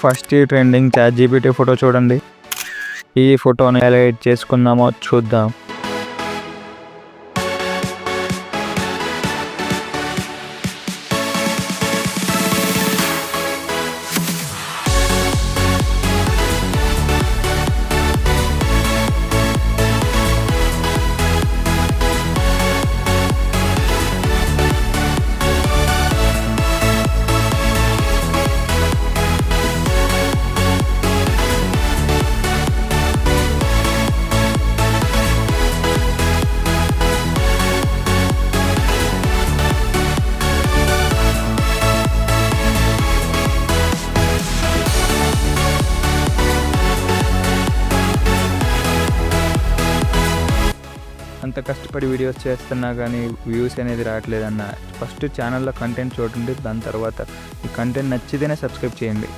First ఈ trending ChatGPT photo చూడండి. ఈ ఫోటోని ఎలా ఎడిట్ చేసుకున్నామో చూద్దాం. అంత కష్టపడి వీడియోస్ చేస్తున్నా కానీ వ్యూస్ అనేది రావట్లేదన్న ఫస్ట్ ఛానల్లో కంటెంట్ చూడండి. దాని తర్వాత ఈ కంటెంట్ నచ్చితేనే సబ్స్క్రైబ్ చేయండి.